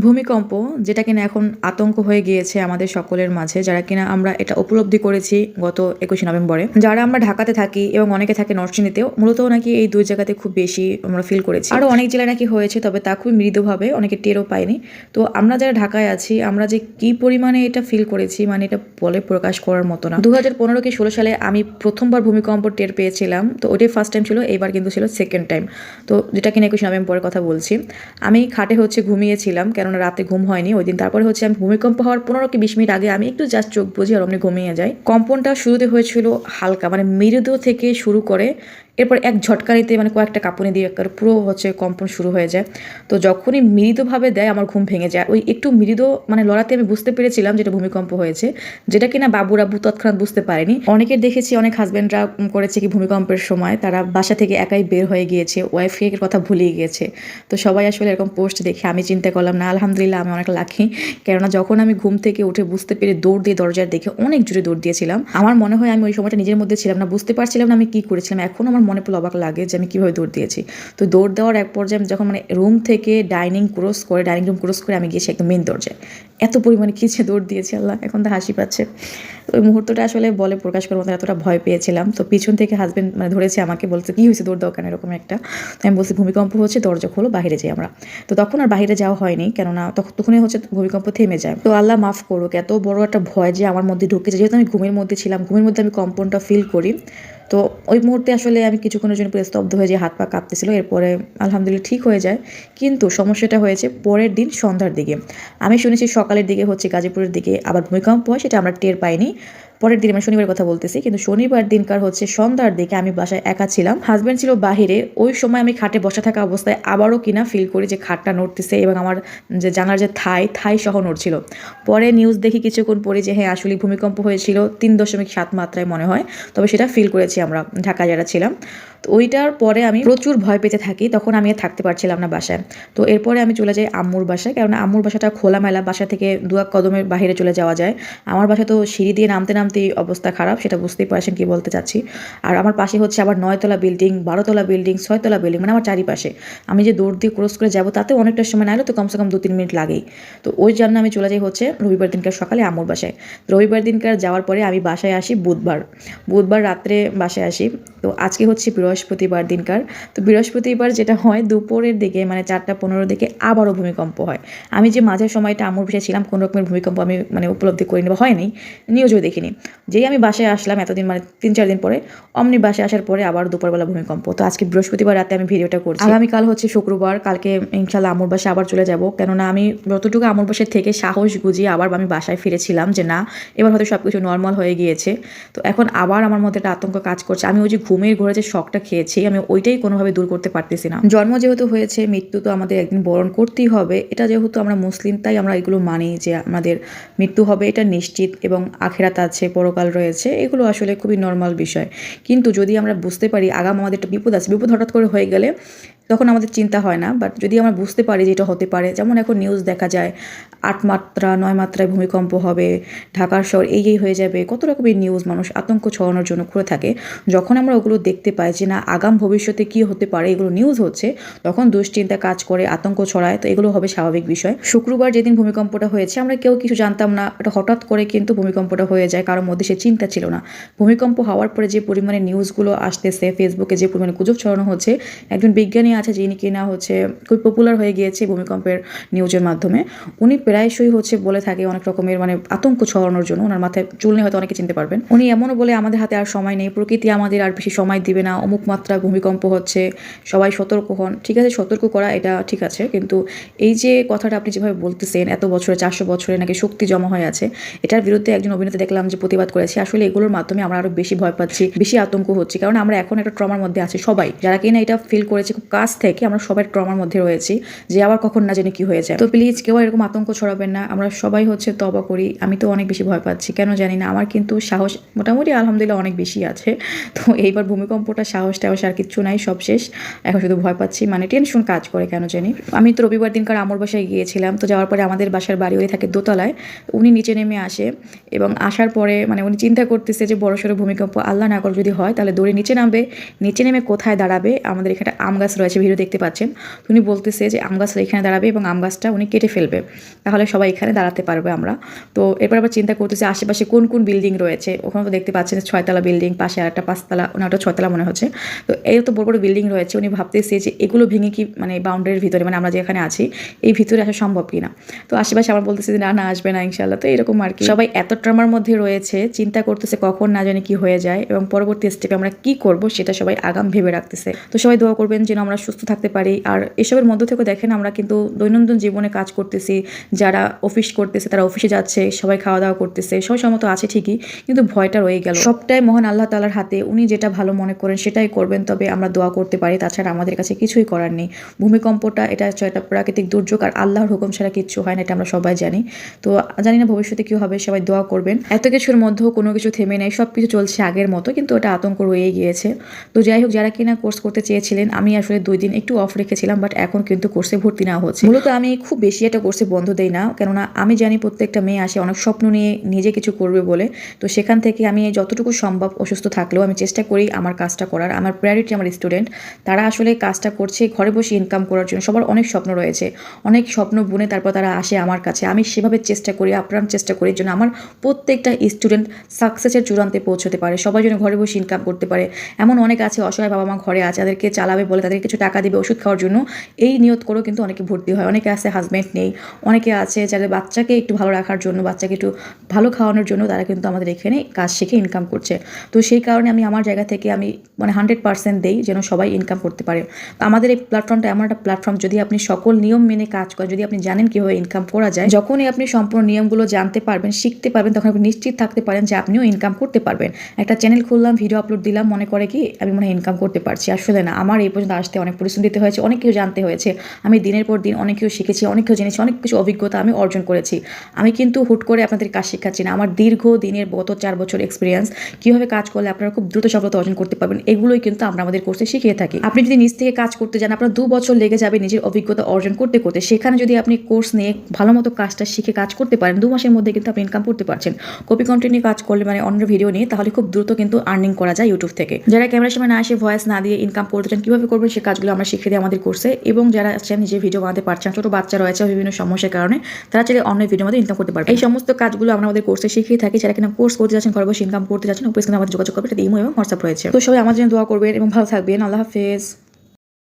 ভূমিকম্প যেটা কিনা এখন আতঙ্ক হয়ে গিয়েছে আমাদের সকলের মাঝে, যারা কিনা আমরা এটা উপলব্ধি করেছি গত 21শে নভেম্বরে। যারা আমরা ঢাকাতে থাকি এবং অনেকে থাকে নরসিংদীতেও, মূলত নাকি এই দুই জায়গাতে খুব বেশি আমরা ফিল করেছি। আরও অনেক জেলায় নাকি হয়েছে, তবে তা খুবই মৃদুভাবে, অনেকে টেরও পায়নি। তো আমরা যারা ঢাকায় আছি, আমরা যে কি পরিমাণে এটা ফিল করেছি, মানে এটা বলে প্রকাশ করার মতো না। 2015 কি 16 সালে আমি প্রথমবার ভূমিকম্প টের পেয়েছিলাম, তো ওটাই ফার্স্ট টাইম ছিল, এইবার কিন্তু ছিল সেকেন্ড টাইম। তো যেটা কিনা 21 নভেম্বরের কথা বলছি। আমি খাটে ঘুমিয়েছিলাম, কেননা রাতে ঘুম হয়নি ওই দিন। তারপরে আমি ভূমিকম্প হওয়ার 15 কি 20 মিনিট আগে আমি একটু জাস্ট চোখ বুঝি আর অমনি ঘুমিয়ে যাই। কম্পনটা শুরুতে হয়েছিল হালকা, মানে মৃদু থেকে শুরু করে এরপর এক ঝটকানিতে মানে কয়েকটা কাঁপুনি দিয়ে পুরো কম্পন শুরু হয়ে যায়। তো যখনই মৃদুভাবে দেয় আমার ঘুম ভেঙে যায়। ওই একটু মৃদু মানে লড়াতে আমি বুঝতে পেরেছিলাম যেটা ভূমিকম্প হয়েছে, যেটা কিনা বাবুর আব্বু তৎক্ষণাৎ বুঝতে পারেনি। অনেকের দেখেছি, অনেক হাজব্যান্ডরা করেছে কি ভূমিকম্পের সময় তারা বাসা থেকে একাই বের হয়ে গিয়েছে, ওয়াইফের কথা ভুলিয়ে গিয়েছে। তো সবাই আসলে এরকম পোস্ট দেখে আমি চিন্তা করলাম, না আলহামদুলিল্লাহ আমি অনেক লাকি। কেননা যখন আমি ঘুম থেকে উঠে বুঝতে পেরে দৌড় দিয়ে দরজার দেখে অনেক জোরে দৌড় দিয়েছিলাম। আমার মনে হয় আমি ওই সময়টা নিজের মধ্যে ছিলাম না, বুঝতে পারছিলাম না আমি কি করেছিলাম। এখন আমার মনে পড়লে অবাক লাগে যে আমি কীভাবে দৌড় দিয়েছি। তো দৌড় দেওয়ার এক পর্যায়ে যখন মানে রুম থেকে ডাইনিং রুম ক্রস করে আমি গিয়েছি একদম মেন দরজায়। এত পরিমাণে কিছে দৌড় দিয়েছি, আল্লাহ এখন তো হাসি পাচ্ছে। ওই মুহূর্তটা আসলে বলে প্রকাশ করার মতো এতটা ভয় পেয়েছিলাম। তো পিছন থেকে হাজব্যান্ড মানে ধরেছে আমাকে, বলছে কী হয়েছে, দৌড় দাও কেন, এরকম একটা। তো আমি বলছি ভূমিকম্প হচ্ছে, দরজা খোলো, বাইরে যাই আমরা। তো তখন আর বাইরে যাওয়া হয়নি, কেননা তখনই ভূমিকম্প থেমে যায়। তো আল্লাহ মাফ করুক, এত বড় একটা ভয় যে আমার মধ্যে ঢুকেছে, যেহেতু আমি ঘুমের মধ্যে ছিলাম, ঘুমের মধ্যে আমি কম্পনটা ফিল করি। তো ওই মুহূর্তে আসলে আমি কিছুক্ষণের জন্য পুরো স্তব্ধ হয়ে যে হাত পা কাঁপতেছিল। এরপরে আলহামদুলিল্লাহ ঠিক হয়ে যায়। কিন্তু সমস্যাটা হয়েছে পরের দিন সন্ধ্যার দিকে। আমি শুনেছি সকালের দিকে গাজীপুরের দিকে আবার ভূমিকম্প হয়, সেটা আমরা টের পাইনি। পরের দিন, আমি শনিবারের কথা বলতেছি, কিন্তু শনিবার দিনকার সন্ধ্যার দিকে আমি বাসায় একা ছিলাম, হাজব্যান্ড ছিল বাহিরে। ওই সময় আমি খাটে বসা থাকা অবস্থায় আবারও কিনা ফিল করি যে খাটটা নড়তেছে এবং আমার যে জানার যে থাই সহ নড়ছিল। পরে নিউজ দেখি কিছুক্ষণ পরে যে হ্যাঁ আসলে ভূমিকম্প হয়েছিল 3.7 মাত্রায় মনে হয়, তবে সেটা ফিল করেছি আমরা ঢাকায় যারা ছিলাম। তো ওইটার পরে আমি প্রচুর ভয় পেতে থাকি, তখন আমি আর থাকতে পারছিলাম না বাসায়। তো এরপরে আমি চলে যাই আম্মুর বাসায়, কারণ আম্মুর বাসাটা খোলামেলা, বাসা থেকে 2 কদমের বাইরে চলে যাওয়া যায়। আমার বাসা তো সিঁড়ি দিয়ে নামতে নামতেই অবস্থা খারাপ, সেটা বুঝতেই পারছেন কি বলতে চাচ্ছি। আর আমার পাশে আবার 9তলা বিল্ডিং, 12তলা বিল্ডিং, 6তলা বিল্ডিং, মানে আমার চারিপাশে। আমি যে দৌড় দিয়ে ক্রস করে যাবো তাতে অনেকটা সময় না হলে তো কমসে কম 2-3 মিনিট লাগেই। তো ওই জন্য আমি চলে যাই রবিবার দিনকার সকালে আম্মুর বাসায়। রবিবার দিনকার যাওয়ার পরে আমি বাসায় আসি বুধবার রাত্রে বাসায় আসি। তো আজকে বৃহস্পতিবার দিনকার। তো বৃহস্পতিবার যেটা হয় দুপুরের দিকে, মানে 4টা 15 দিকে আবারও ভূমিকম্প হয়। আমি যে মাঝের সময়টা আম্মুর বাসায় ছিলাম, কোনো রকমের ভূমিকম্প আমি মানে উপলব্ধি করিনি বা হয়নি, নিউজও দেখিনি। যেই আমি বাসায় আসলাম এতদিন, মানে 3-4 দিন পরে, অমনি বাসায় আসার পরে আবার দুপুরবেলা ভূমিকম্প। তো আজকে বৃহস্পতিবার রাতে আমি ভিডিওটা করছি। আগামীকাল শুক্রবার, কালকে ইনশাল্লাহ আম্মুর বাসায় আবার চলে যাব। কেননা আমি যতটুকু আম্মুর বাসায় থেকে সাহস গুজিয়ে আবার আমি বাসায় ফিরেছিলাম যে না, এবার হয়তো সব কিছু নর্মাল হয়ে গিয়েছে। তো এখন আবার আমার মধ্যে একটা আতঙ্ক কাজ করছে। আমি ওই যে ঘুমের ঘরে যে শখটা খেয়েছি, আমি ওইটাই কোনোভাবে দূর করতে পারতেছি না। জন্ম যেহেতু হয়েছে, মৃত্যু তো আমাদের একদিন বরণ করতেই হবে। এটা যেহেতু আমরা মুসলিম, তাই আমরা এগুলো মানি যে আমাদের মৃত্যু হবে, এটা নিশ্চিত, এবং আখিরাত আছে, পরকাল রয়েছে, এগুলো আসলে খুবই নর্মাল বিষয়। কিন্তু যদি আমরা বুঝতে পারি আগাম আমাদের একটা বিপদ আছে, বিপদ হঠাৎ করে হয়ে গেলে তখন আমাদের চিন্তা হয় না। বাট যদি আমরা বুঝতে পারি যে এটা হতে পারে, যেমন এখন নিউজ দেখা যায় 8 মাত্রা 9 মাত্রায় ভূমিকম্প হবে, ঢাকার শহর এই হয়ে যাবে, কত রকমের নিউজ মানুষ আতঙ্ক ছড়ানোর জন্য করে থাকে। যখন আমরা ওগুলো দেখতে পাই যে না আগাম ভবিষ্যতে কি হতে পারে, এগুলো নিউজ হচ্ছে, তখন দুশ্চিন্তা কাজ করে, আতঙ্ক ছড়ায়। তো এগুলো হবে স্বাভাবিক বিষয়। শুক্রবার যেদিন ভূমিকম্পটা হয়েছে, আমরা কেউ কিছু জানতাম না, এটা হঠাৎ করে কিন্তু ভূমিকম্পটা হয়ে যায়, কারোর মধ্যে সে চিন্তা ছিল না। ভূমিকম্প হওয়ার পরে যে পরিমাণে নিউজগুলো আসতেছে, ফেসবুকে যে পরিমাণে গুজব ছড়ানো হচ্ছে, একজন বিজ্ঞানী আছে যিনি কিনা খুব পপুলার হয়ে গিয়েছে ভূমিকম্পের নিউজের মাধ্যমে। উনি প্রায়শই বলে থাকে অনেক রকমের মানে আতঙ্ক ছড়ানোর জন্য, ওনার মাথায় চুল নিয়ে হয়তো অনেকে চিনতে পারবেন। উনি এমনও বলে আমাদের হাতে আর সময় নেই, প্রকৃতি আমাদের আর বেশি সময় দিবে না, অমুক মাত্রা ভূমিকম্প হচ্ছে, সবাই সতর্ক হন। ঠিক আছে, সতর্ক করা এটা ঠিক আছে, কিন্তু এই যে কথাটা আপনি যেভাবে বলতেছেন এত বছরে 400 বছরে নাকি শক্তি জমা হয়ে আছে, এটার বিরুদ্ধে একজন অভিনেতা দেখলাম যে প্রতিবাদ করেছে। আসলে এগুলোর মাধ্যমে আমরা আরো বেশি ভয় পাচ্ছি, বেশি আতঙ্ক হচ্ছে, কারণ আমরা এখন একটা ট্রমার মধ্যে আছি সবাই, যারা কিনা এটা ফিল করেছে খুব কাছ থেকে, আমরা সবাই ট্রমার মধ্যে রয়েছি যে আবার কখন না জানি কি হয়ে যায়। তো প্লিজ কেউ এরকম আতঙ্ক ছড়াবেন না, আমরা সবাই তওবা করি। আমি তো অনেক বেশি ভয় পাচ্ছি, কেন জানি না, আমার কিন্তু সাহস মোটামুটি আলহামদুলিল্লাহ অনেক বেশি আছে। তো এইবার ভূমিকম্পটা সাহস আর কিচ্ছু নাই, সব শেষ। এখন শুধু ভয় পাচ্ছি, মানে টেনশন কাজ করে কেন জানি। আমি তো রবিবার দিনকার আম্মুর বাসায় গিয়েছিলাম। তো যাওয়ার পরে আমাদের বাসার বাড়ি ওই থাকে দোতলায়, উনি নিচে নেমে আসে, এবং আসার পরে মানে উনি চিন্তা করতেছে যে বড়সড় ভূমিকম্প আল্লাহ না করে যদি হয় তাহলে দৌড়ে নিচে নামবে, নিচে নেমে কোথায় দাঁড়াবে। আমাদের এখানে আম গাছ রয়েছে পাশে ভিডিও দেখতে পাচ্ছেন, উনি বলতেছে যে আম গাছটা এখানে দাঁড়াবে এবং আম গাছটা উনি কেটে ফেলবে, তাহলে সবাই এখানে দাঁড়াতে পারবে আমরা। তো এরপর আবার চিন্তা করতেছে আশেপাশে কোন কোন বিল্ডিং রয়েছে, ওখানে তো দেখতে পাচ্ছেন 6তলা বিল্ডিং, পাশে আর একটা 5তলা, ওটা 6তলা মনে হচ্ছে। তো এই তো বড় বড় বিল্ডিং রয়েছে, উনি ভাবতেছে যে এগুলো ভেঙে কি মানে বাউন্ডারির ভিতরে, মানে আমরা যেখানে আছি এই ভিতরে আসা সম্ভব কিনা। তো আশেপাশে আমার বলতেছে যে না না আসবে না ইনশাল্লাহ। তো এরকম আর কি, সবাই এত ট্রমার মধ্যে রয়েছে, চিন্তা করতেছে কখন না জানি কি হয়ে যায় এবং পরবর্তী স্টেপে আমরা কি করব সেটা সবাই আগাম ভেবে রাখতেছে। তো সবাই দোয়া করবেন যেন আমরা সুস্থ থাকতে পারি। আর এসবের মধ্য থেকে দেখেন আমরা কিন্তু দৈনন্দিন জীবনে কাজ করতেছি, যারা অফিস করতেছে তারা অফিসে যাচ্ছে, সবাই খাওয়া দাওয়া করতেছে, সবাই সম্মত আছে ঠিকই, কিন্তু ভয়টা রয়ে গেল। সবটাই মহান আল্লাহ তাআলার হাতে, উনি যেটা ভালো মনে করেন সেটাই করবেন। তবে আমরা দোয়া করতে পারি, তাছাড়া আমাদের কাছে কিছুই করার নেই। ভূমিকম্পটা এটা হচ্ছে একটা প্রাকৃতিক দুর্যোগ, আর আল্লাহর হুকুম ছাড়া কিচ্ছু হয় না, এটা আমরা সবাই জানি। তো জানি না ভবিষ্যতে কি হবে, সবাই দোয়া করবেন। এত কিছুর মধ্যেও কোনো কিছু থেমে নেই, সব কিছু চলছে আগের মতো, কিন্তু ওটা আতঙ্ক রয়ে গিয়েছে। তো যাই হোক, যারা কিনা কোর্স করতে চেয়েছিলেন, আমি আসলে 2 দিন একটু অফ রেখেছিলাম, বাট এখন কিন্তু কোর্সে ভর্তি নেওয়া হচ্ছে। মূলত আমি খুব বেশি একটা কোর্সে বন্ধ দেই না, কেননা আমি জানি প্রত্যেকটা মেয়ে আসে অনেক স্বপ্ন নিয়ে নিজে কিছু করবে বলে। তো সেখান থেকে আমি যতটুকু সম্ভব অসুস্থ থাকলেও আমি চেষ্টা করি আমার কাজটা করার। আমার প্রায়োরিটি আমার স্টুডেন্ট, তারা আসলে কাজটা করছে ঘরে বসে ইনকাম করার জন্য। সবার অনেক স্বপ্ন রয়েছে, অনেক স্বপ্ন বুনে তারপর তারা আসে আমার কাছে। আমি সেভাবে চেষ্টা করি, আপ্রাণ চেষ্টা করি যেন আমার প্রত্যেকটা স্টুডেন্ট সাকসেসের চূড়ান্তে পৌঁছতে পারে, সবাই যেন ঘরে বসে ইনকাম করতে পারে। এমন অনেক আছে অসহায় বাবা মা ঘরে আছে, তাদেরকে চালাবে বলে তাদেরকে কিছু টাকা দিবে ওষুধ খাওয়ার জন্য, এই নিয়ত করেও কিন্তু অনেকে ভর্তি হয়। অনেকে আছে হাজব্যান্ড নেই, অনেকে আছে যাদের বাচ্চাকে একটু ভালো রাখার জন্য, বাচ্চাকে একটু ভালো খাওয়ানোর জন্য তারা কিন্তু আমাদের এখানে কাজ শিখে ইনকাম করছে। তো সেই কারণে আমি আমার জায়গা থেকে আমি মানে 100% দেই যেন সবাই ইনকাম করতে পারে। তো আমাদের এই প্ল্যাটফর্মটা এমন একটা প্ল্যাটফর্ম, যদি আপনি সকল নিয়ম মেনে কাজ করেন, যদি আপনি জানেন কীভাবে ইনকাম করা যায়, যখনই আপনি সম্পূর্ণ নিয়মগুলো জানতে পারবেন, শিখতে পারবেন, তখন আপনি নিশ্চিত থাকতে পারেন যে আপনিও ইনকাম করতে পারবেন। একটা চ্যানেল খুললাম, ভিডিও আপলোড দিলাম, মনে করে কি আমি মনে হয় ইনকাম করতে পারছি, আসলে না। আমার এই পর্যন্ত আসতে অনেক পরিশ্রম দিতে হয়েছে, অনেক কিছু জানতে হয়েছে। আমি দিনের পর দিন অনেক কিছু শিখেছি, অনেক কিছু জেনেছি, অনেক কিছু অভিজ্ঞতা আমি অর্জন করেছি। আমি কিন্তু হুট করে আপনাদের কাজ শেখাচ্ছি না, আমার দীর্ঘ দিনের গত 4 বছর এক্সপিরিয়েন্স, কীভাবে কাজ করলে আপনারা খুব দ্রুত সফলতা অর্জন করতে পারবেন, এগুলোই কিন্তু আমরা আমাদের কোর্সে শিখিয়ে থাকি। আপনি যদি নিজ থেকে কাজ করতে যান, আপনার 2 বছর লেগে যাবে নিজের অভিজ্ঞতা অর্জন করতে করতে। সেখানে যদি আপনি কোর্স নিয়ে ভালো মতো কাজটা শিখে কাজ করতে পারেন, 2 মাসের মধ্যে কিন্তু আপনি ইনকাম করতে পারছেন। কপি কন্টেন্ট নিয়ে কাজ করলে মানে অন্য ভিডিও নিয়ে, তাহলে খুব দ্রুত কিন্তু আর্নিং করা যায় ইউটিউব থেকে। যারা ক্যামেরার সামনে না এসে ভয়েস না দিয়ে ইনকাম করতে চান, কীভাবে করবেন সেই কাজগুলো আমরা শিখিয়ে দিই আমাদের কোর্সে। এবং যারা আছেন নিজে ভিডিও বানাতে পারছেন, ছোটো বাচ্চা রয়েছে বিভিন্ন সমস্যার কারণে, তারা চাইলে অন্য ভিডিওর মধ্যে ইনকাম করতে পারবে। এই সমস্ত কাজগুলো আমরা আমাদের কোর্সে শিখিয়ে থাকি। যারা কিনা কোর্স করতে যাচ্ছেন, ঘরে বসে ইনকাম করতে যাচ্ছেন, উপরে আমাদের যোগাযোগ করবে, এটা ইমো এবং হোয়াটসঅ্যাপ রয়েছে। তো সবাই আমার জন্য দোয়া করবেন এবং ভালো থাকবেন। আল্লাহ হাফেজ।